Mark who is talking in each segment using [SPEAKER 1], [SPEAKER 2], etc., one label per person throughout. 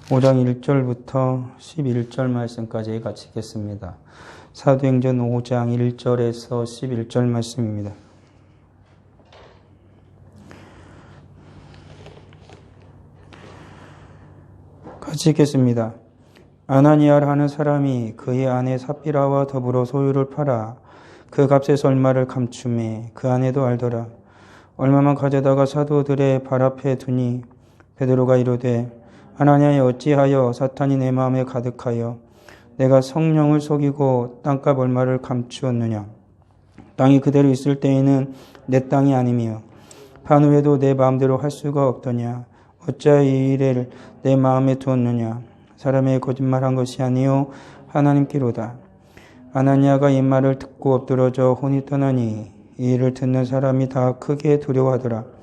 [SPEAKER 1] 5장 1절부터 11절 말씀까지 같이 읽겠습니다. 사도행전 5장 1절에서 11절 말씀입니다. 같이 읽겠습니다. 아나니아라 하는 사람이 그의 아내 삽비라와 더불어 소유를 팔아 그 값에서 얼마를 감춤해 그 아내도 알더라. 얼마만 가져다가 사도들의 발 앞에 두니 베드로가 이르되 아나니아여 어찌하여 사탄이 내 마음에 가득하여 내가 성령을 속이고 땅값 얼마를 감추었느냐. 땅이 그대로 있을 때에는 내 땅이 아니며 판 후에도 내 마음대로 할 수가 없더냐. 어찌하여 이 일을 내 마음에 두었느냐. 사람의 거짓말한 것이 아니요 하나님께로다. 아나니아가 이 말을 듣고 엎드러져 혼이 떠나니 이 일을 듣는 사람이 다 크게 두려워하더라.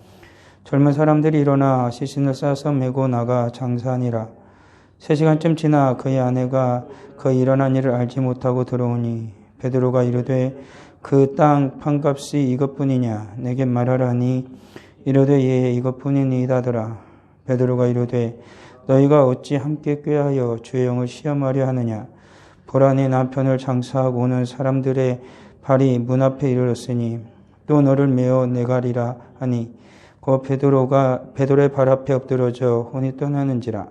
[SPEAKER 1] 젊은 사람들이 일어나 시신을 싸서 메고 나가 장사하니라. 3시간쯤 지나 그의 아내가 그 일어난 일을 알지 못하고 들어오니 베드로가 이르되 그 땅 판값이 이것뿐이냐 내게 말하라니 이르되 예 이것뿐이니이다더라. 베드로가 이르되 너희가 어찌 함께 꾀하여 주의 영을 시험하려 하느냐. 보라 내 남편을 장사하고 오는 사람들의 발이 문 앞에 이르렀으니 또 너를 메어 내가리라 하니 그 베드로의 발 앞에 엎드러져 혼이 떠나는지라.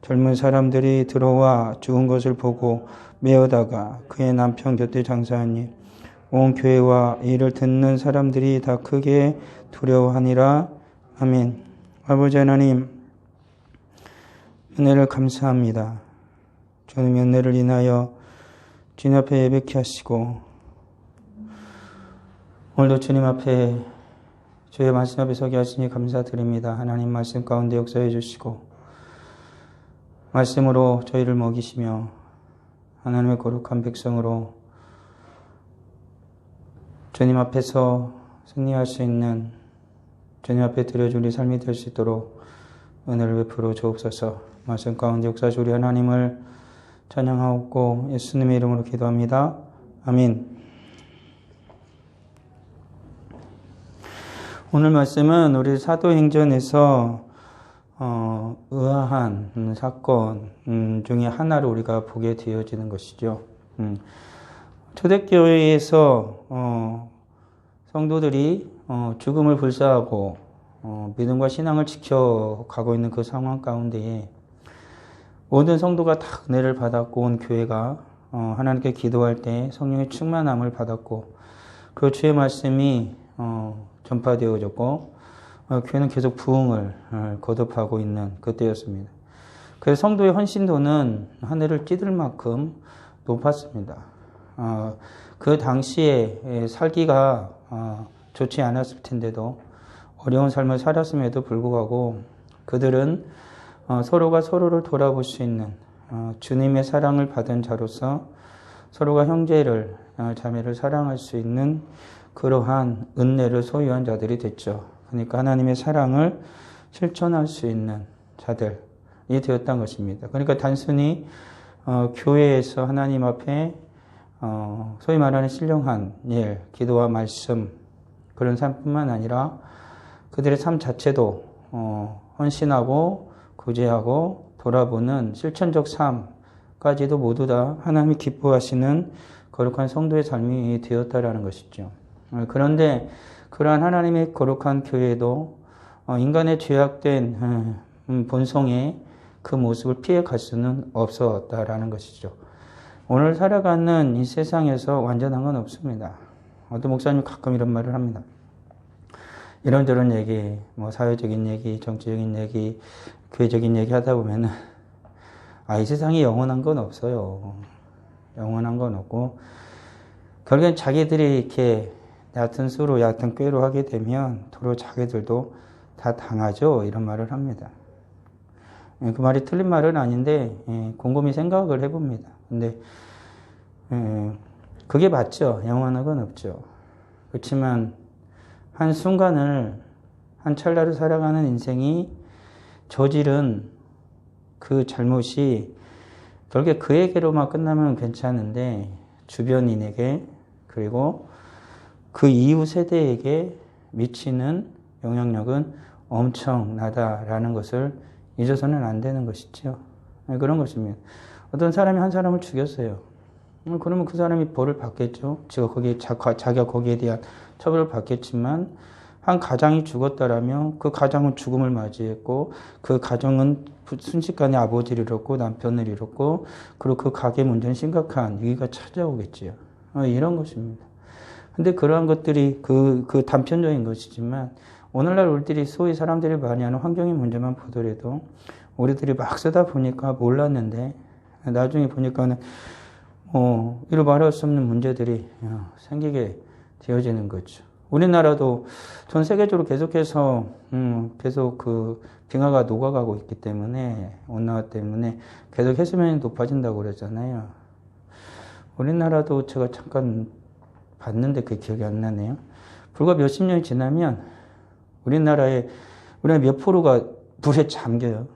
[SPEAKER 1] 젊은 사람들이 들어와 죽은 것을 보고 메어다가 그의 남편 곁에 장사하니 온 교회와 이를 듣는 사람들이 다 크게 두려워하니라. 아멘. 아버지 하나님, 은혜를 감사합니다. 주님 은혜를 인하여 주님 앞에 예배케 하시고 오늘도 주님 앞에 주의 말씀 앞에 서게 하시니 감사드립니다. 하나님 말씀 가운데 역사해 주시고 말씀으로 저희를 먹이시며 하나님의 거룩한 백성으로 주님 앞에서 승리할 수 있는 주님 앞에 드려줄 우리 삶이 될 수 있도록 은혜를 베풀어 주옵소서. 말씀 가운데 역사하신 우리 하나님을 찬양하옵고 예수님의 이름으로 기도합니다. 아멘. 오늘 말씀은 우리 사도행전에서 의아한 사건 중에 하나를 우리가 보게 되어지는 것이죠. 초대교회에서 성도들이 죽음을 불사하고 믿음과 신앙을 지켜가고 있는 그 상황 가운데에 모든 성도가 다 은혜를 받았고 온 교회가 하나님께 기도할 때 성령의 충만함을 받았고 그 주의 말씀이 전파되어졌고 교회는 계속 부흥을 거듭하고 있는 그때였습니다. 그래서 성도의 헌신도는 하늘을 찌들 만큼 높았습니다. 그 당시에 살기가 좋지 않았을 텐데도 어려운 삶을 살았음에도 불구하고 그들은 서로가 서로를 돌아볼 수 있는 주님의 사랑을 받은 자로서 서로가 형제를 자매를 사랑할 수 있는 그러한 은혜를 소유한 자들이 됐죠. 그러니까 하나님의 사랑을 실천할 수 있는 자들이 되었던 것입니다. 그러니까 단순히 교회에서 하나님 앞에 소위 말하는 신령한 일, 기도와 말씀 그런 삶뿐만 아니라 그들의 삶 자체도 헌신하고 구제하고 돌아보는 실천적 삶까지도 모두 다 하나님이 기뻐하시는 거룩한 성도의 삶이 되었다라는 것이죠. 그런데 그러한 하나님의 거룩한 교회도 인간의 죄악된 본성의 그 모습을 피해갈 수는 없었다라는 것이죠. 오늘 살아가는 이 세상에서 완전한 건 없습니다. 어떤 목사님 가끔 이런 말을 합니다. 이런저런 얘기, 사회적인 얘기, 정치적인 얘기, 교회적인 얘기 하다 보면은 이 세상에 영원한 건 없어요. 영원한 건 없고 결국엔 자기들이 이렇게 얕은 수로 얕은 꾀로 하게 되면 도로 자기들도 다 당하죠. 이런 말을 합니다. 그 말이 틀린 말은 아닌데 곰곰이 생각을 해봅니다. 근데 그게 맞죠. 영원한 건 없죠. 그렇지만 한 순간을 한 찰나를 살아가는 인생이 저지른 그 잘못이 결국에 그에게로만 끝나면 괜찮은데 주변인에게 그리고 그 이후 세대에게 미치는 영향력은 엄청나다라는 것을 잊어서는 안 되는 것이죠. 그런 것입니다. 어떤 사람이 한 사람을 죽였어요. 그러면 그 사람이 벌을 받겠죠. 자기가 거기에 대한 처벌을 받겠지만, 한 가장이 죽었다라면 그 가장은 죽음을 맞이했고, 그 가정은 순식간에 아버지를 잃었고, 남편을 잃었고, 그리고 그 가게 문제는 심각한 위기가 찾아오겠지요. 이런 것입니다. 근데 그러한 것들이 그 단편적인 것이지만, 오늘날 우리들이 소위 사람들이 많이 하는 환경의 문제만 보더라도, 우리들이 막 쓰다 보니까 몰랐는데, 나중에 보니까는, 이루 말할 수 없는 문제들이 생기게 되어지는 거죠. 우리나라도 전 세계적으로 계속해서, 계속 그 빙하가 녹아가고 있기 때문에, 온난화 때문에 계속 해수면이 높아진다고 그러잖아요. 우리나라도 제가 잠깐 봤는데 그게 기억이 안 나네요. 불과 몇십 년이 지나면 우리나라 몇 프로가 물에 잠겨요.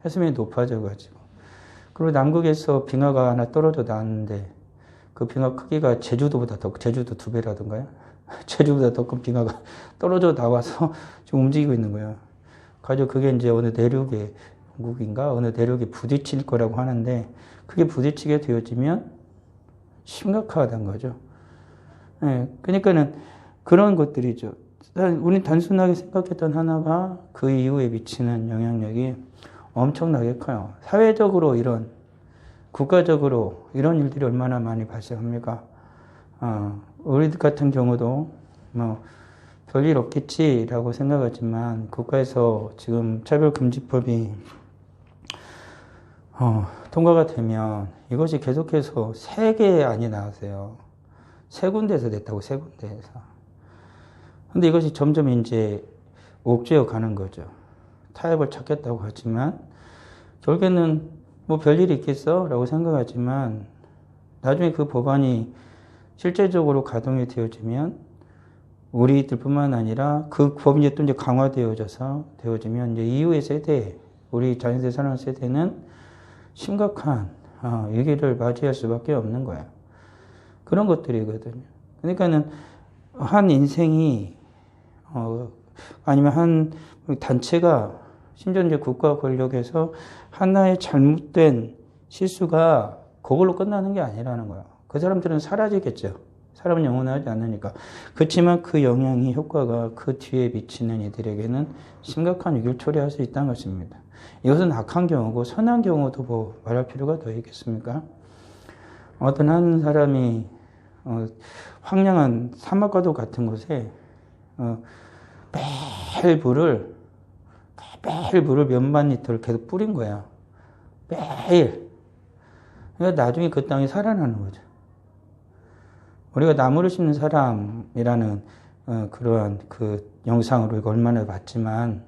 [SPEAKER 1] 해수면이 높아져가지고. 그리고 남극에서 빙하가 하나 떨어져 나왔는데 그 빙하 크기가 제주도 2배라던가요? 제주보다 더 큰 빙하가 떨어져 나와서 지금 움직이고 있는 거예요. 가지고 그게 이제 어느 내륙에, 영국인가? 어느 내륙에 부딪힐 거라고 하는데 그게 부딪히게 되어지면 심각하다는 거죠. 예, 그러니까는 그런 것들이죠. 우리 단순하게 생각했던 하나가 그 이후에 미치는 영향력이 엄청나게 커요. 사회적으로 국가적으로 이런 일들이 얼마나 많이 발생합니까? 우리 같은 경우도 별일 없겠지라고 생각하지만 국가에서 지금 차별금지법이 통과가 되면 이것이 계속해서 3개 안이 나왔어요. 3군데에서 냈다고, 3군데에서. 근데 이것이 점점 이제 옥죄어 가는 거죠. 타협을 찾겠다고 하지만, 결국에는 별일이 있겠어? 라고 생각하지만, 나중에 그 법안이 실제적으로 가동이 되어지면, 우리들뿐만 아니라 그 법이 또 이제 되어지면, 이제 이후의 세대, 우리 자연스레 살아가는 세대는 심각한 위기를 맞이할 수밖에 없는 거예요. 그런 것들이거든요. 그러니까는 한 인생이 아니면 한 단체가 심지어 이제 국가 권력에서 하나의 잘못된 실수가 그걸로 끝나는 게 아니라는 거예요. 그 사람들은 사라지겠죠. 사람은 영원하지 않으니까. 그렇지만 그 영향이 효과가 그 뒤에 미치는 이들에게는 심각한 위기를 초래할 수 있다는 것입니다. 이것은 악한 경우고 선한 경우도 말할 필요가 더 있겠습니까? 어떤 한 사람이 황량한 사막과도 같은 곳에 매일 물을 몇만 리터를 계속 뿌린 거야. 매일. 그러니까 나중에 그 땅이 살아나는 거죠. 우리가 나무를 심는 사람이라는 그러한 그 영상으로 이거 얼마나 봤지만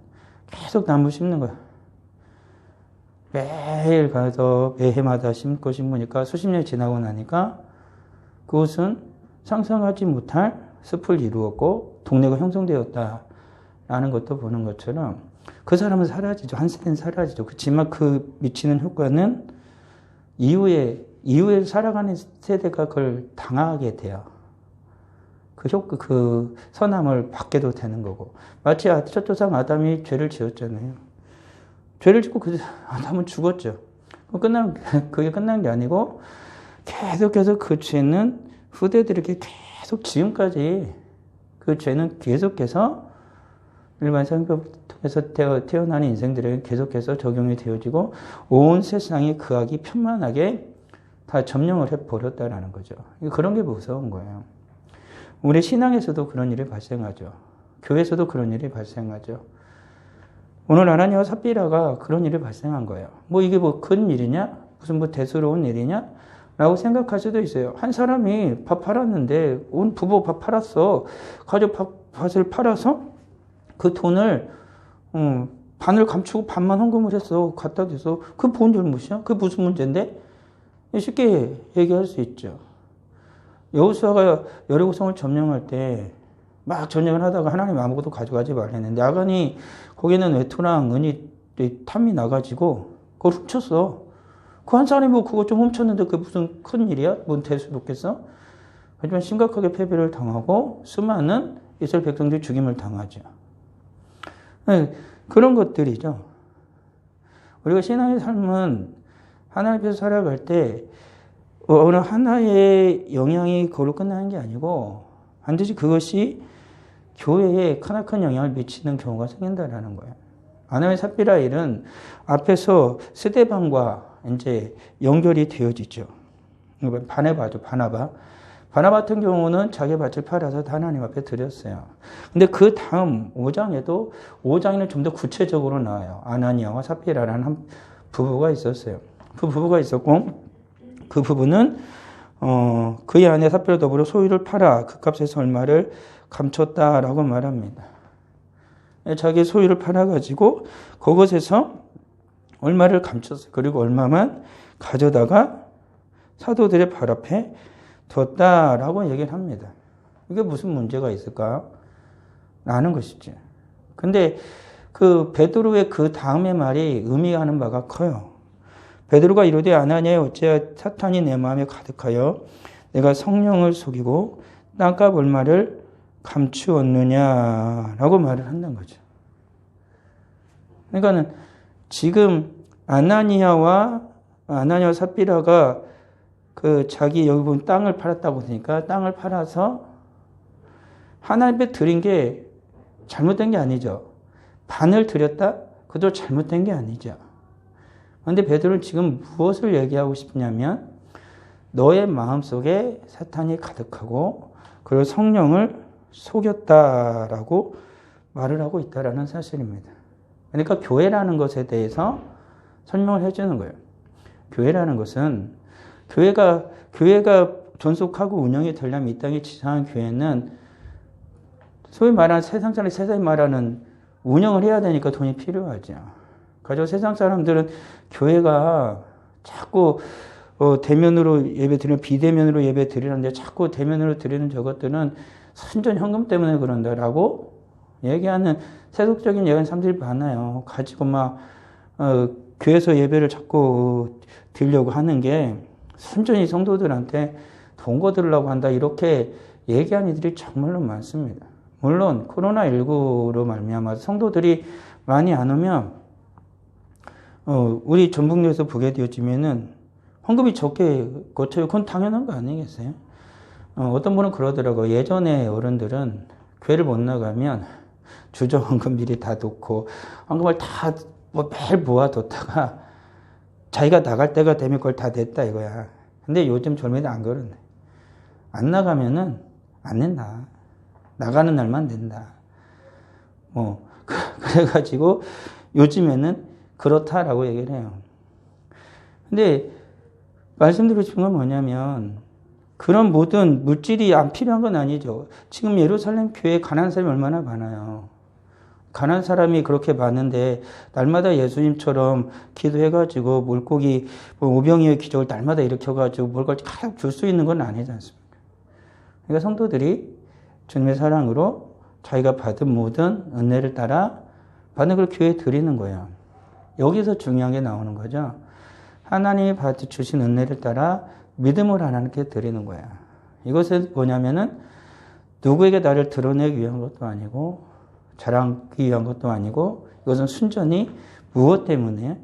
[SPEAKER 1] 계속 나무 심는 거야. 매일 가서 매해마다 심으니까 수십 년이 지나고 나니까 그것은 상상하지 못할 숲을 이루었고 동네가 형성되었다라는 것도 보는 것처럼 그 사람은 사라지죠. 한 세대는 사라지죠. 그렇지만 그 미치는 효과는 이후에 살아가는 세대가 그걸 당하게 돼요. 그 선함을 받게도 되는 거고. 마치 첫 조상 아담이 죄를 지었잖아요. 죄를 짓고 그 아담은 죽었죠. 그게 끝난 게 아니고 계속해서 그 죄는 후대들에게 계속 지금까지 그 죄는 계속해서 일반 상법 통해서 태어나는 인생들에게 계속해서 적용이 되어지고 온 세상에 그 악이 편만하게 다 점령을 해버렸다라는 거죠. 그런 게 무서운 거예요. 우리 신앙에서도 그런 일이 발생하죠. 교회에서도 그런 일이 발생하죠. 오늘 아나니아와 삽비라가 그런 일이 발생한 거예요. 이게 큰 일이냐? 무슨 대수로운 일이냐? 라고 생각할 수도 있어요. 한 사람이 밥 팔았는데 온 부부 밥 팔았어. 가족 밭을 팔아서 그 돈을 반을 감추고 반만 헌금을 했어. 갖다 대서 그 뭔 잘못이야? 그게 무슨 문제인데? 쉽게 얘기할 수 있죠. 여호수아가 여리고성을 점령할 때 막 전쟁을 하다가 하나님 아무것도 가져가지 말랬는데 아간이 거기는 외투랑 은이 탐이 나가지고 그걸 훔쳤어. 그 한 사람이 그거 좀 훔쳤는데 그게 무슨 큰 일이야? 뭔 대수 높겠어? 하지만 심각하게 패배를 당하고 수많은 이스라엘 백성들이 죽임을 당하죠. 네, 그런 것들이죠. 우리가 신앙의 삶은 하나님 앞에서 살아갈 때 어느 하나의 영향이 그걸로 끝나는 게 아니고 반드시 그것이 교회에 크나큰 영향을 미치는 경우가 생긴다라는 거예요. 아나니아 삽비라 일은 앞에서 스데반과 이제 연결이 되어지죠. 바나바죠, 바나바. 바나바 같은 경우는 자기 밭을 팔아서 하나님 앞에 드렸어요. 근데 그 다음 5장에도 5장에는 좀 더 구체적으로 나와요. 아나니아와 삽비라라는 한 부부가 있었어요. 그 부부가 있었고 그 부부는 그의 아내 삽비라 더불어 소유를 팔아 그 값에서 얼마를 감췄다라고 말합니다. 자기 소유를 팔아가지고 그것에서 얼마를 감췄어요. 그리고 얼마만 가져다가 사도들의 발 앞에 뒀다라고 얘기를 합니다. 이게 무슨 문제가 있을까? 라는 것이죠. 근데 그 베드로의 그 다음의 말이 의미하는 바가 커요. 베드로가 이르되 아나니아 어찌하여 사탄이 내 마음에 가득하여 내가 성령을 속이고 땅값 얼마를 감추었느냐라고 말을 한다는 거죠. 그러니까는 지금 아나니아와 삽비라가 그 자기 여기 보면 땅을 팔았다고 하니까 땅을 팔아서 하나님께 드린 게 잘못된 게 아니죠. 반을 드렸다? 그것도 잘못된 게 아니죠. 그런데 베드로는 지금 무엇을 얘기하고 싶냐면 너의 마음속에 사탄이 가득하고 그리고 성령을 속였다라고 말을 하고 있다라는 사실입니다. 그러니까 교회라는 것에 대해서 설명을 해주는 거예요. 교회라는 것은 교회가 존속하고 운영이 되려면 이 땅에 지상한 교회는 소위 말하는 세상이 말하는 운영을 해야 되니까 돈이 필요하죠. 그래서 세상 사람들은 교회가 자꾸 대면으로 예배 드리는 비대면으로 예배 드리는데 자꾸 대면으로 드리는 저것들은 선전 현금 때문에 그런다라고 얘기하는 세속적인 얘기하는 사람들이 많아요. 가지고 막 교회에서 예배를 자꾸 드리려고 하는 게 순전히 성도들한테 돈 거두려고 한다 이렇게 얘기하는 이들이 정말로 많습니다. 물론 코로나19로 말미암아 성도들이 많이 안 오면 우리 전북교에서 보게 되어지면은 헌금이 적게 거쳐요. 그건 당연한 거 아니겠어요? 어떤 분은 그러더라고요. 예전에 어른들은 교회를 못 나가면 주저 헌금 미리 다 놓고 헌금을 다 매일 모아뒀다가 자기가 나갈 때가 되면 그걸 다 냈다 이거야. 근데 요즘 젊은이들 안 그러네. 안 나가면은 안 낸다. 나가는 날만 낸다. 그래가지고 요즘에는 그렇다라고 얘기를 해요. 근데 말씀드리고 싶은 건 뭐냐면 그런 모든 물질이 안 필요한 건 아니죠. 지금 예루살렘 교회에 가난한 사람이 얼마나 많아요. 가난한 사람이 그렇게 많은데 날마다 예수님처럼 기도해가지고 물고기 오병이의 기적을 날마다 일으켜가지고 뭘걸 계속 줄 수 있는 건 아니지 않습니까? 그러니까 성도들이 주님의 사랑으로 자기가 받은 모든 은혜를 따라 받는 걸 교회에 드리는 거예요. 여기서 중요한 게 나오는 거죠. 하나님이 주신 은혜를 따라 믿음을 하나님께 드리는 거야. 이것은 뭐냐면은 누구에게 나를 드러내기 위한 것도 아니고 자랑하기 위한 것도 아니고 이것은 순전히 무엇 때문에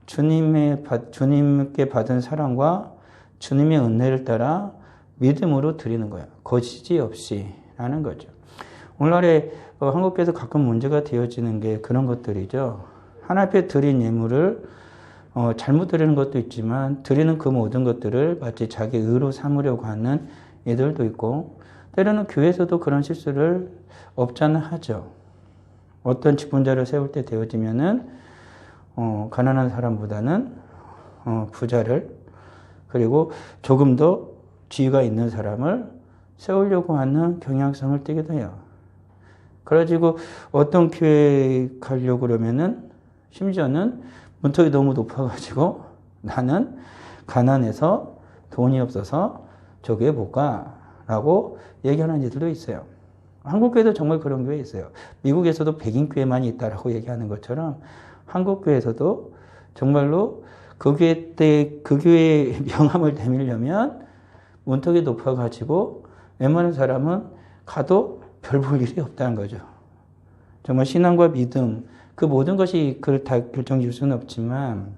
[SPEAKER 1] 주님께 받은 사랑과 주님의 은혜를 따라 믿음으로 드리는 거야. 거짓이 없이 라는 거죠. 오늘날에 한국교회에서 가끔 문제가 되어지는 게 그런 것들이죠. 하나님 앞에 드린 예물을 잘못 드리는 것도 있지만 드리는 그 모든 것들을 마치 자기 의로 삼으려고 하는 애들도 있고 때로는 교회에서도 그런 실수를 없잖아 하죠. 어떤 직분자를 세울 때 되어지면은 가난한 사람보다는 부자를 그리고 조금 더 지위가 있는 사람을 세우려고 하는 경향성을 띠기도 해요. 그래가지고 어떤 교회에 가려고 그러면은 심지어는 문턱이 너무 높아가지고 나는 가난해서 돈이 없어서 저 교회 못 가라고 얘기하는 이들도 있어요. 한국교회도 정말 그런 교회 있어요. 미국에서도 백인교회만 있다라고 얘기하는 것처럼 한국교회에서도 정말로 그 교회의 명함을 내밀려면 문턱이 높아가지고 웬만한 사람은 가도 별 볼 일이 없다는 거죠. 정말 신앙과 믿음, 그 모든 것이 그걸 다 결정 지을 수는 없지만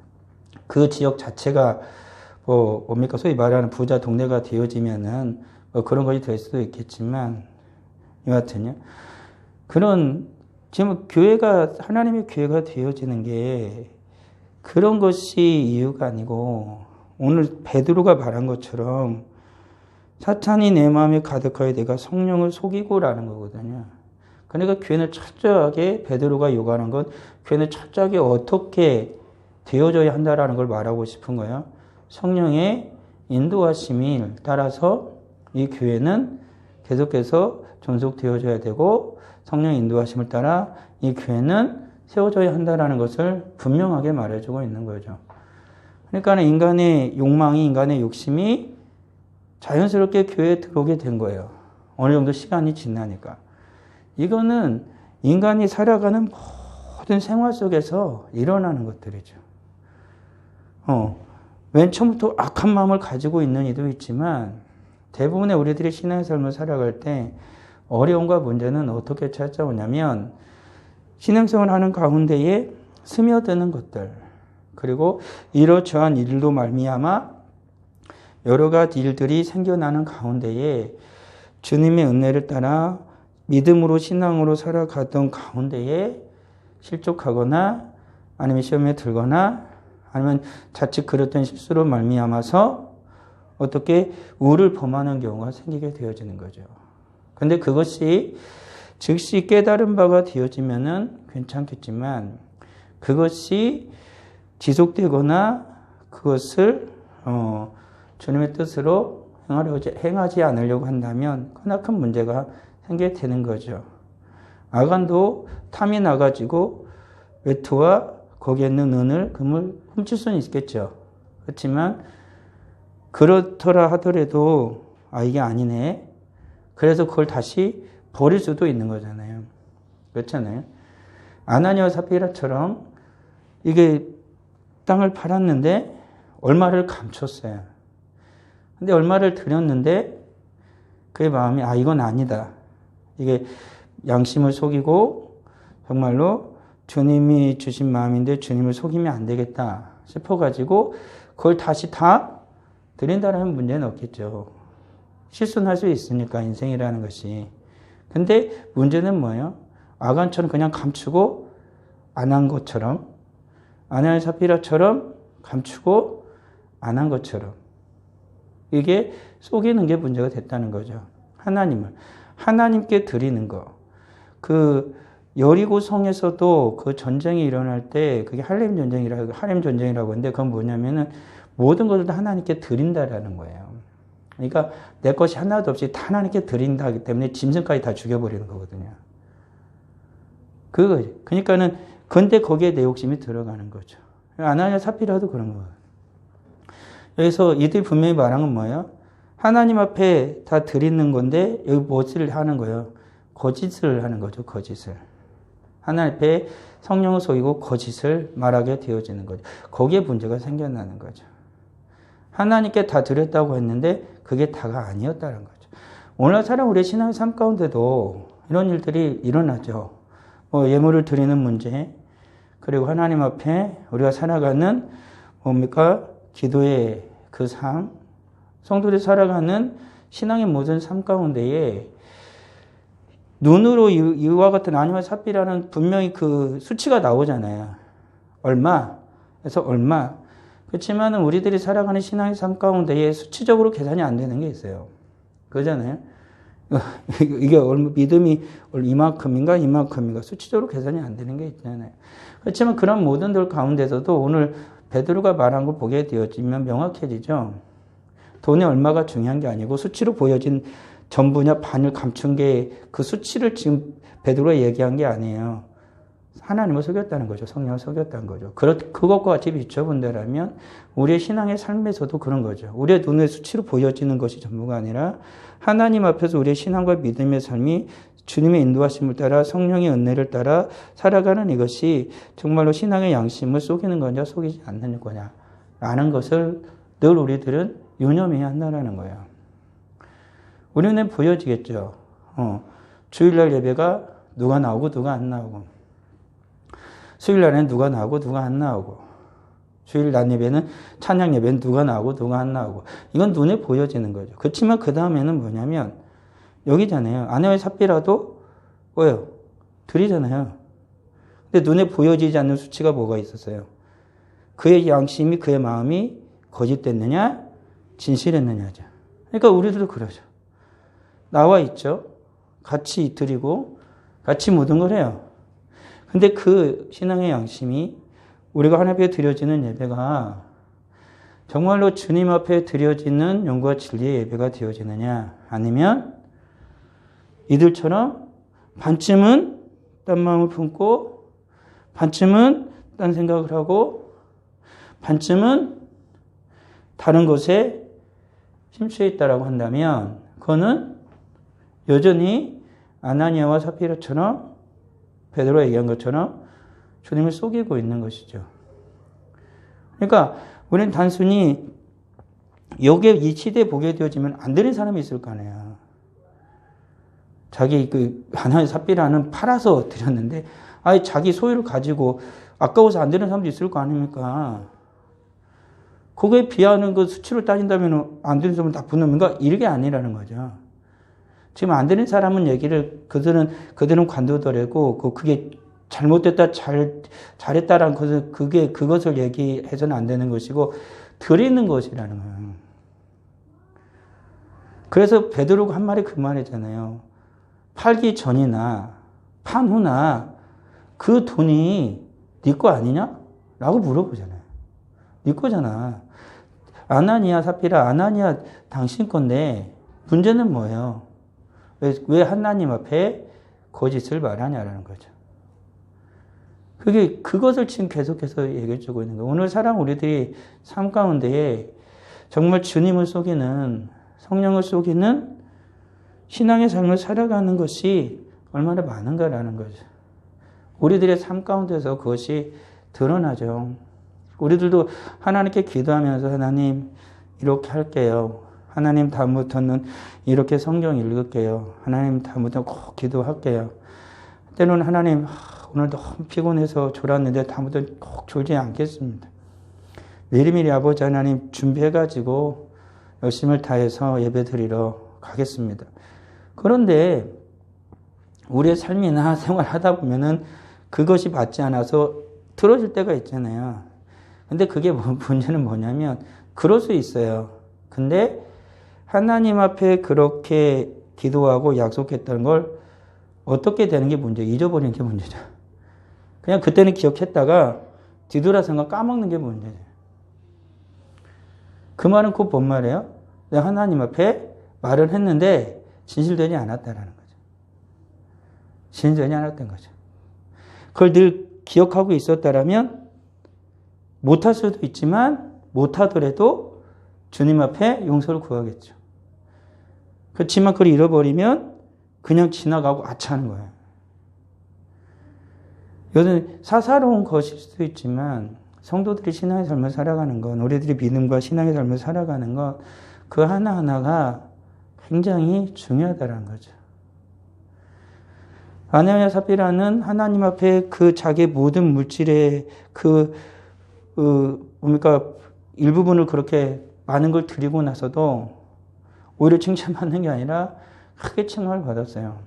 [SPEAKER 1] 그 지역 자체가 뭡니까? 소위 말하는 부자 동네가 되어지면은 그런 것이 될 수도 있겠지만 여하튼요. 그런 지금 교회가 하나님의 교회가 되어지는 게 그런 것이 이유가 아니고 오늘 베드로가 말한 것처럼 사탄이 내 마음에 가득하여 내가 성령을 속이고라는 거거든요. 그러니까 교회는 철저하게 베드로가 요구하는 건 교회는 철저하게 어떻게 되어져야 한다라는 걸 말하고 싶은 거예요. 성령의 인도하심을 따라서 이 교회는 계속해서 존속되어져야 되고 성령의 인도하심을 따라 이 교회는 세워져야 한다라는 것을 분명하게 말해주고 있는 거죠. 그러니까 인간의 욕망이 인간의 욕심이 자연스럽게 교회에 들어오게 된 거예요. 어느 정도 시간이 지나니까. 이거는 인간이 살아가는 모든 생활 속에서 일어나는 것들이죠. 맨 처음부터 악한 마음을 가지고 있는 이도 있지만 대부분의 우리들이 신앙의 삶을 살아갈 때 어려움과 문제는 어떻게 찾아오냐면 신앙생활을 하는 가운데에 스며드는 것들 그리고 이러저러한 일로 말미암아 여러 가지 일들이 생겨나는 가운데에 주님의 은혜를 따라 믿음으로 신앙으로 살아가던 가운데에 실족하거나 아니면 시험에 들거나 아니면 자칫 그랬던 실수로 말미암아서 어떻게 우를 범하는 경우가 생기게 되어지는 거죠. 근데 그것이 즉시 깨달은 바가 되어지면은 괜찮겠지만 그것이 지속되거나 그것을 주님의 뜻으로 행하지 않으려고 한다면 크나큰 문제가 생기게 되는 거죠. 아간도 탐이 나가지고 외투와 거기에 있는 은을 금을 훔칠 수는 있겠죠. 그렇지만 그렇더라 하더라도 이게 아니네. 그래서 그걸 다시 버릴 수도 있는 거잖아요. 그렇잖아요. 아나니아와 삽비라처럼 이게 땅을 팔았는데 얼마를 감췄어요. 근데 얼마를 드렸는데 그의 마음이 이건 아니다. 이게 양심을 속이고 정말로 주님이 주신 마음인데 주님을 속이면 안 되겠다 싶어가지고 그걸 다시 다 드린다는 문제는 없겠죠. 실수는 할 수 있으니까 인생이라는 것이. 근데 문제는 뭐예요? 아간처럼 그냥 감추고 안 한 것처럼 아나니아 삽비라처럼 감추고 안 한 것처럼 이게 속이는 게 문제가 됐다는 거죠. 하나님께 드리는 거. 그 여리고 성에서도 그 전쟁이 일어날 때 그게 할렘 전쟁이라고 하는데 그건 뭐냐면은 모든 것을 다 하나님께 드린다라는 거예요. 그러니까 내 것이 하나도 없이 다 하나님께 드린다기 때문에 짐승까지 다 죽여버리는 거거든요. 그러니까는 근데 거기에 내 욕심이 들어가는 거죠. 아나니아 삽비라도 그런 거예요. 여기서 이들이 분명히 말한 건 뭐예요? 하나님 앞에 다 드리는 건데 여기 무엇을 하는 거예요? 거짓을 하는 거죠. 거짓을. 하나님 앞에 성령을 속이고 거짓을 말하게 되어지는 거죠. 거기에 문제가 생겨나는 거죠. 하나님께 다 드렸다고 했는데 그게 다가 아니었다는 거죠. 오늘날 우리의 신앙의 삶 가운데도 이런 일들이 일어나죠. 예물을 드리는 문제, 그리고 하나님 앞에 우리가 살아가는 기도의 그 삶, 성도들이 살아가는 신앙의 모든 삶 가운데에 눈으로 이와 같은 아니와 삽비라는 분명히 그 수치가 나오잖아요. 얼마? 그래서 얼마? 그렇지만 우리들이 살아가는 신앙의 삶 가운데에 수치적으로 계산이 안 되는 게 있어요. 그러잖아요. 이게 믿음이 이만큼인가 수치적으로 계산이 안 되는 게 있잖아요. 그렇지만 그런 모든들 가운데서도 오늘 베드로가 말한 걸 보게 되어지면 명확해지죠. 돈이 얼마가 중요한 게 아니고 수치로 보여진 전부냐 반을 감춘 게 그 수치를 지금 베드로가 얘기한 게 아니에요. 하나님을 속였다는 거죠. 성령을 속였다는 거죠. 그것과 같이 비춰본다면 우리의 신앙의 삶에서도 그런 거죠. 우리의 눈에 수치로 보여지는 것이 전부가 아니라 하나님 앞에서 우리의 신앙과 믿음의 삶이 주님의 인도하심을 따라 성령의 은혜를 따라 살아가는 이것이 정말로 신앙의 양심을 속이는 거냐 속이지 않는 거냐 라는 것을 늘 우리들은 유념해야 한다는 거예요. 우리 눈에 보여지겠죠. 주일날 예배가 누가 나오고 누가 안 나오고. 수요일 날에는 누가 나오고 누가 안 나오고, 주일 낮 예배는 찬양 예배는 누가 나오고 누가 안 나오고, 이건 눈에 보여지는 거죠. 그렇지만 그 다음에는 뭐냐면 여기잖아요. 아내와 삽비라도 뭐예요? 둘이잖아요. 근데 눈에 보여지지 않는 수치가 뭐가 있었어요? 그의 양심이, 그의 마음이 거짓됐느냐 진실했느냐죠. 그러니까 우리들도 그러죠. 나와 있죠. 같이 이틀이고 같이 모든 걸 해요. 근데 그 신앙의 양심이 우리가 하나님 앞에 드려지는 예배가 정말로 주님 앞에 드려지는 영과 진리의 예배가 되어지느냐, 아니면 이들처럼 반쯤은 딴 마음을 품고 반쯤은 딴 생각을 하고 반쯤은 다른 것에 심취해 있다라고 한다면 그거는 여전히 아나니아와 삽비라처럼 베드로가 얘기한 것처럼 주님을 속이고 있는 것이죠. 그러니까 우리는 단순히 여기에 이 시대에 보게 되어지면 안 되는 사람이 있을 거 아니에요. 자기 그 아나니아 삽비라는 팔아서 드렸는데 아예 자기 소유를 가지고 아까워서 안 되는 사람도 있을 거 아닙니까? 그거에 비하는 그 수치를 따진다면 안 되는 사람은 나쁜 놈인가? 이게 아니라는 거죠. 지금 안 되는 사람은 얘기를 그들은 관두더라고 그게 잘못됐다 잘했다라는 것을 그것을 얘기해서는 안 되는 것이고 드리는 것이라는 거예요. 그래서 베드로가 한 말이 그 말이잖아요. 팔기 전이나 판 후나 그 돈이 네 거 아니냐? 라고 물어보잖아요. 네 거잖아. 아나니아 삽비라, 아나니아 당신 건데 문제는 뭐예요? 왜 하나님 앞에 거짓을 말하냐라는 거죠. 그것을 지금 계속해서 얘기해 주고 있는 거예요. 오늘 사랑 우리들이 삶 가운데에 정말 주님을 속이는, 성령을 속이는 신앙의 삶을 살아가는 것이 얼마나 많은가라는 거죠. 우리들의 삶 가운데서 그것이 드러나죠. 우리들도 하나님께 기도하면서 하나님 이렇게 할게요. 하나님 다음부터는 이렇게 성경 읽을게요. 하나님 다음부터는 꼭 기도할게요. 때로는 하나님 오늘 너무 피곤해서 졸았는데 다음부터는 꼭 졸지 않겠습니다. 미리미리 아버지 하나님 준비해가지고 열심을 다해서 예배드리러 가겠습니다. 그런데 우리의 삶이나 생활하다 보면은 그것이 맞지 않아서 틀어질 때가 있잖아요. 근데 그게 문제는 뭐냐면 그럴 수 있어요. 근데 하나님 앞에 그렇게 기도하고 약속했다는 걸 어떻게 되는 게 문제예요? 잊어버리는 게 문제죠. 그냥 그때는 기억했다가 뒤돌아서는 까먹는 게 문제죠. 그 말은 곧 뭔 말이에요? 내가 하나님 앞에 말을 했는데 진실되지 않았다라는 거죠. 진실되지 않았던 거죠. 그걸 늘 기억하고 있었다라면 못할 수도 있지만 못하더라도 주님 앞에 용서를 구하겠죠. 그렇지만 그걸 잃어버리면 그냥 지나가고 아차하는 거예요. 이것은 사사로운 것일 수도 있지만 성도들이 신앙의 삶을 살아가는 건, 우리들이 믿음과 신앙의 삶을 살아가는 건 그 하나하나가 굉장히 중요하다는 거죠. 아나니아 삽비라는 하나님 앞에 그 자기 모든 물질의 뭡니까 일부분을 그렇게 많은 걸 드리고 나서도 오히려 칭찬받는 게 아니라 크게 칭찬을 받았어요.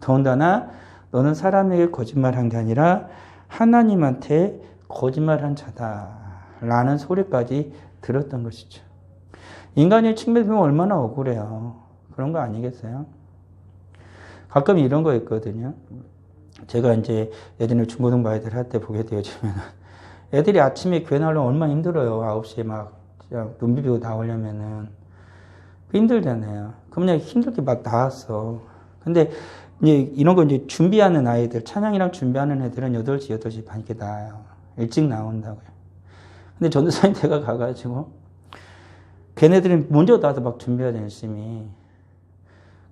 [SPEAKER 1] 더군다나 너는 사람에게 거짓말한 게 아니라 하나님한테 거짓말한 자다라는 소리까지 들었던 것이죠. 인간의 측면에 보면 얼마나 억울해요. 그런 거 아니겠어요? 가끔 이런 거 있거든요. 제가 이제 예전에 중고등부 아이들 할 때 보게 되어지면 애들이 아침에 교회 나오려면 얼마나 힘들어요. 9시에 막 눈 비비고 나오려면은. 힘들잖아요. 그럼 그냥 힘들게 막 나왔어. 근데 이제 이런 거 이제 준비하는 아이들, 찬양이랑 준비하는 애들은 8시, 8시 반 이렇게 나와요. 일찍 나온다고요. 근데 전도사님 제가 가가지고 걔네들은 먼저 나와서 막 준비하자 열심히.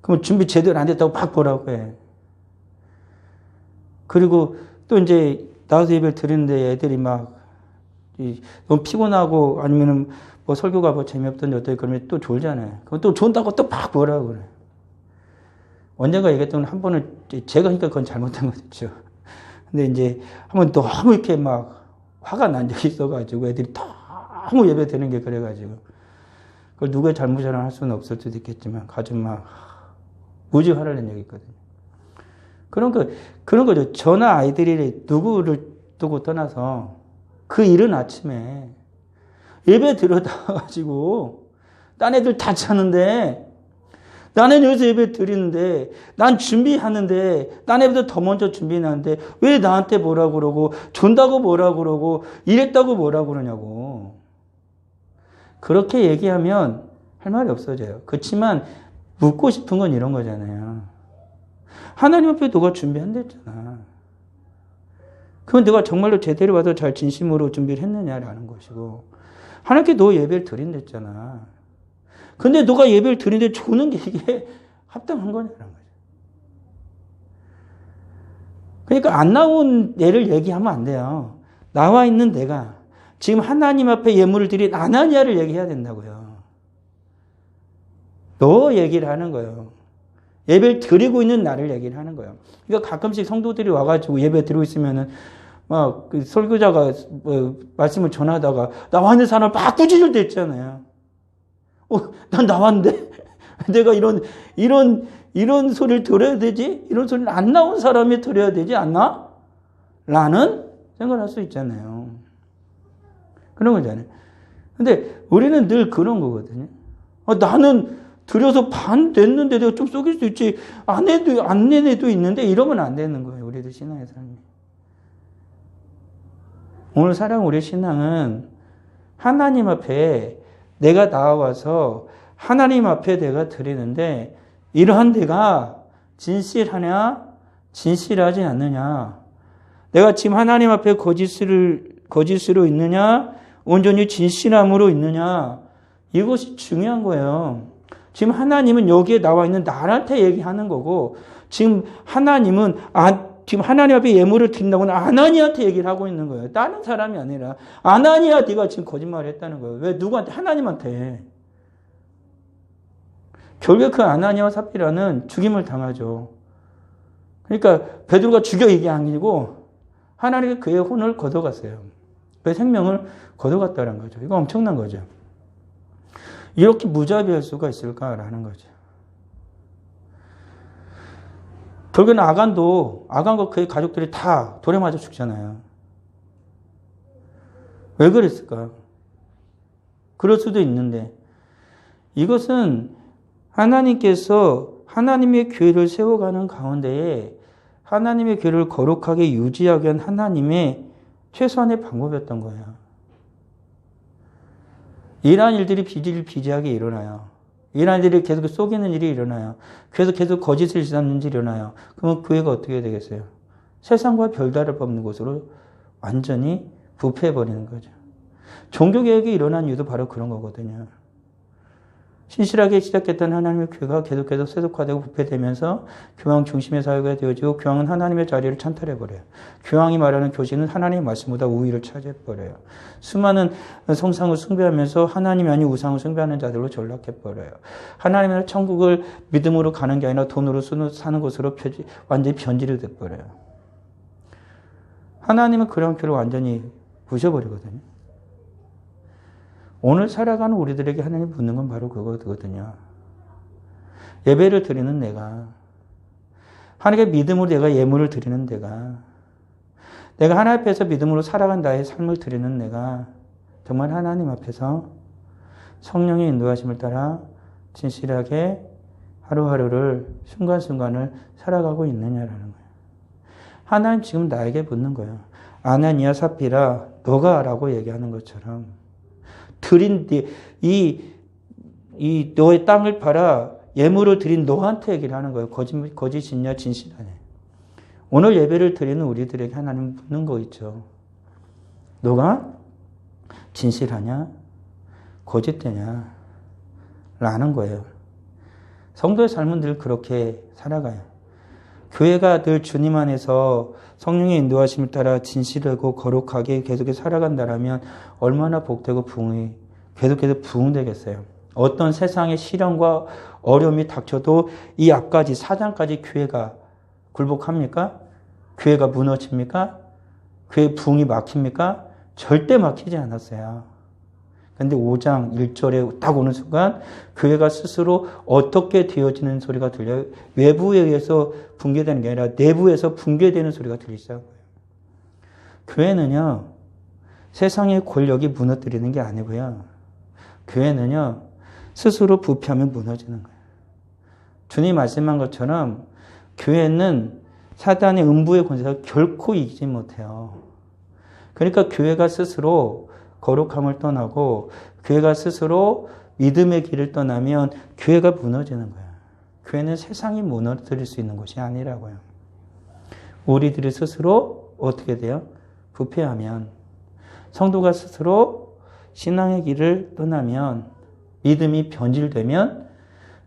[SPEAKER 1] 그럼 준비 제대로 안 됐다고 막 보라고 해. 그리고 또 이제 나와서 예배를 드리는데 애들이 막 너무 피곤하고 아니면은 뭐 설교가 뭐 재미없던데 어떻게 그러면 또 졸잖아요. 그럼 또 존다고 또 막 뭐라고 그래. 언젠가 얘기했던 한 번은 제가 하니까 그건 잘못된 거죠. 근데 이제 한번 너무 이렇게 막 화가 난 적이 있어가지고 애들이 너무 예배 드리는 게 그래가지고 그걸 누구의 잘못이라 할 수는 없을 수도 있겠지만 아주 막 무지 화를 낸 적이 있거든요. 그런 거죠. 저나 아이들이 누구를 두고 떠나서 그 이른 아침에 예배 들여다가지고 딴 애들 다 자는데 나는 여기서 예배 드리는데 난 준비하는데 딴 애보다 더 먼저 준비하는데 왜 나한테 뭐라고 그러고 존다고 뭐라고 그러고 이랬다고 뭐라고 그러냐고. 그렇게 얘기하면 할 말이 없어져요. 그렇지만 묻고 싶은 건 이런 거잖아요. 하나님 앞에 너가 준비한댔잖아. 그건 내가 정말로 제대로 와서 잘 진심으로 준비를 했느냐라는 것이고 하나님께 너 예배를 드린댔잖아. 근데 너가 예배를 드리는데 주는 게 이게 합당한 거냐는 거죠. 그러니까 안 나온 예를 얘기하면 안 돼요. 나와 있는 내가 지금 하나님 앞에 예물을 드린 아나니아를 얘기해야 된다고요. 너 얘기를 하는 거예요. 예배를 드리고 있는 나를 얘기를 하는 거예요. 그러니까 가끔씩 성도들이 와가지고 예배 드리고 있으면은 막 그 설교자가 말씀을 전하다가 나와 있는 사람을 막 꾸짖을 때 있잖아요. 난 나왔는데 내가 이런 소리를 들어야 되지? 이런 소리를 안 나온 사람이 들어야 되지 않나? 라는 생각을 할 수 있잖아요. 그런 거잖아요. 근데 우리는 늘 그런 거거든요. 나는 들여서 반 됐는데 내가 좀 속일 수 있지. 안 낸 애도 있는데 이러면 안 되는 거예요. 우리들 신앙의 삶이. 오늘 살아온 우리 신앙은 하나님 앞에 내가 나와서 하나님 앞에 내가 드리는데 이러한 내가 진실하냐? 진실하지 않느냐? 내가 지금 하나님 앞에 거짓으로 있느냐? 온전히 진실함으로 있느냐? 이것이 중요한 거예요. 지금 하나님은 여기에 나와 있는 나한테 얘기하는 거고 지금 하나님은 지금 하나님 앞에 예물을 드린다고는 아나니아한테 얘기를 하고 있는 거예요. 다른 사람이 아니라 아나니아 네가 지금 거짓말을 했다는 거예요. 왜? 누구한테? 하나님한테. 결국 그 아나니아와 삽비라는 죽임을 당하죠. 그러니까 베드로가 죽여 이게 아니고 하나님이 그의 혼을 걷어갔어요. 그의 생명을 걷어갔다는 거죠. 이거 엄청난 거죠. 이렇게 무자비할 수가 있을까라는 거죠. 결국에는 아간과 그의 가족들이 다 돌에 맞아 죽잖아요. 왜 그랬을까? 그럴 수도 있는데 이것은 하나님께서 하나님의 교회를 세워가는 가운데에 하나님의 교회를 거룩하게 유지하기 위한 하나님의 최소한의 방법이었던 거예요. 이러한 일들이 비일비재하게 일어나요. 이러한 일들이 계속 속이는 일이 일어나요. 그래서 계속 거짓을 짓는 일이 일어나요. 그러면 교회가 어떻게 되겠어요? 세상과 별다를 바 없는 곳으로 완전히 부패해버리는 거죠. 종교개혁이 일어난 이유도 바로 그런 거거든요. 신실하게 시작했던 하나님의 교회가 계속해서 세속화되고 부패되면서 교황 중심의 사회가 되어지고 교황은 하나님의 자리를 찬탈해버려요. 교황이 말하는 교신은 하나님의 말씀보다 우위를 차지해버려요. 수많은 성상을 숭배하면서 하나님이 아닌 우상을 숭배하는 자들로 전락해버려요. 하나님의 천국을 믿음으로 가는 게 아니라 돈으로 사는 것으로 완전히 변질이 돼버려요. 하나님은 그런 교회를 완전히 부셔버리거든요. 오늘 살아가는 우리들에게 하나님 묻는 건 바로 그거거든요. 예배를 드리는 내가, 하나님께 믿음으로 내가 예물을 드리는 내가 하나님 앞에서 믿음으로 살아간 나의 삶을 드리는 내가 정말 하나님 앞에서 성령의 인도하심을 따라 진실하게 하루하루를 순간순간을 살아가고 있느냐라는 거예요. 하나님 지금 나에게 묻는 거예요. 아나니아 삽비라 너가 라고 얘기하는 것처럼 드린 이 너의 땅을 팔아 예물을 드린 너한테 얘기를 하는 거예요. 거짓이냐 진실하냐. 오늘 예배를 드리는 우리들에게 하나님 묻는 거 있죠. 너가 진실하냐 거짓되냐 라는 거예요. 성도의 삶은 늘 그렇게 살아가요. 교회가 늘 주님 안에서 성령의 인도하심을 따라 진실하고 거룩하게 계속해서 살아간다면 얼마나 복되고 계속해서 부흥되겠어요. 어떤 세상의 시련과 어려움이 닥쳐도 이 앞까지 사장까지 교회가 굴복합니까? 교회가 무너집니까? 교회 부흥이 막힙니까? 절대 막히지 않았어요. 근데 5장 1절에 딱 오는 순간 교회가 스스로 어떻게 되어지는 소리가 들려요. 외부에 의해서 붕괴되는 게 아니라 내부에서 붕괴되는 소리가 들리기 시작한 거예요. 교회는요, 세상의 권력이 무너뜨리는 게 아니고요. 교회는요, 스스로 부패하면 무너지는 거예요. 주님 말씀한 것처럼 교회는 사단의 음부의 권세가 결코 이기지 못해요. 그러니까 교회가 스스로 거룩함을 떠나고 교회가 스스로 믿음의 길을 떠나면 교회가 무너지는 거예요. 교회는 세상이 무너뜨릴 수 있는 곳이 아니라고요. 우리들이 스스로 어떻게 돼요? 부패하면, 성도가 스스로 신앙의 길을 떠나면, 믿음이 변질되면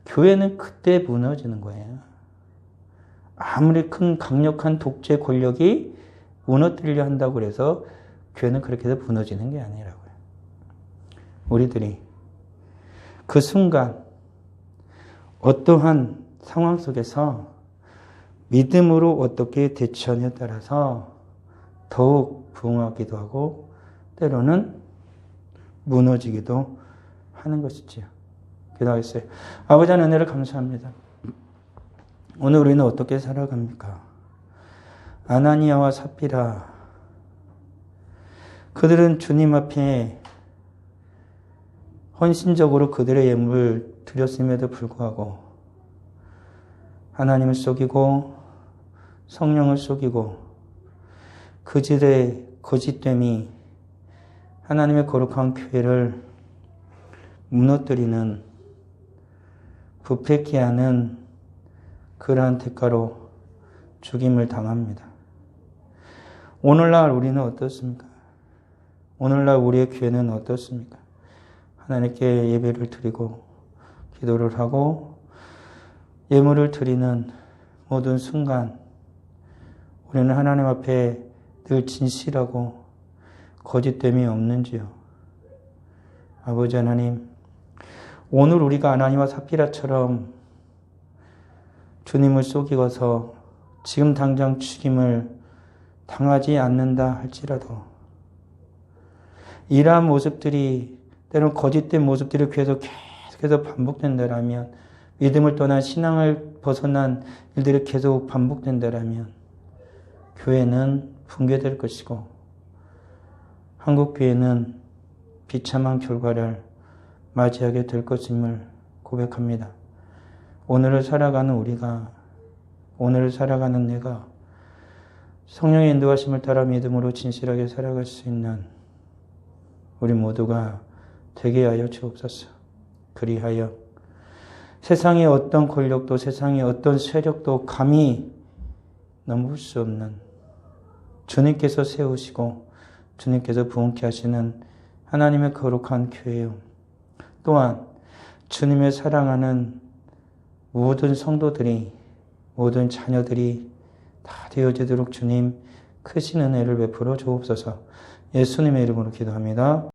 [SPEAKER 1] 교회는 그때 무너지는 거예요. 아무리 큰 강력한 독재 권력이 무너뜨리려 한다고 해서 교회는 그렇게 해서 무너지는 게 아니라고요. 우리들이 그 순간 어떠한 상황 속에서 믿음으로 어떻게 대처하냐에 따라서 더욱 부흥하기도 하고 때로는 무너지기도 하는 것이지요. 기도하겠어요. 아버지 하나님 은혜를 감사합니다. 오늘 우리는 어떻게 살아갑니까? 아나니아와 삽비라, 그들은 주님 앞에 헌신적으로 그들의 예물을 드렸음에도 불구하고 하나님을 속이고 성령을 속이고 그들의 거짓됨이 하나님의 거룩한 교회를 무너뜨리는, 부패케 하는 그러한 대가로 죽임을 당합니다. 오늘날 우리는 어떻습니까? 오늘날 우리의 교회는 어떻습니까? 하나님께 예배를 드리고 기도를 하고 예물을 드리는 모든 순간 우리는 하나님 앞에 늘 진실하고 거짓됨이 없는지요? 아버지 하나님, 오늘 우리가 아나니와 삽비라처럼 주님을 속이고서 지금 당장 죽임을 당하지 않는다 할지라도 이러한 모습들이, 때로는 거짓된 모습들이 계속해서 반복된다라면, 믿음을 떠난 신앙을 벗어난 일들이 계속 반복된다라면 교회는 붕괴될 것이고 한국교회는 비참한 결과를 맞이하게 될 것임을 고백합니다. 오늘을 살아가는 우리가, 오늘을 살아가는 내가 성령의 인도하심을 따라 믿음으로 진실하게 살아갈 수 있는 우리 모두가 되게 하여 주옵소서. 그리하여 세상의 어떤 권력도 세상의 어떤 세력도 감히 넘을 수 없는 주님께서 세우시고 주님께서 부흥케 하시는 하나님의 거룩한 교회요, 또한 주님의 사랑하는 모든 성도들이, 모든 자녀들이 다 되어지도록 주님 크신 은혜를 베풀어 주옵소서. 예수님의 이름으로 기도합니다.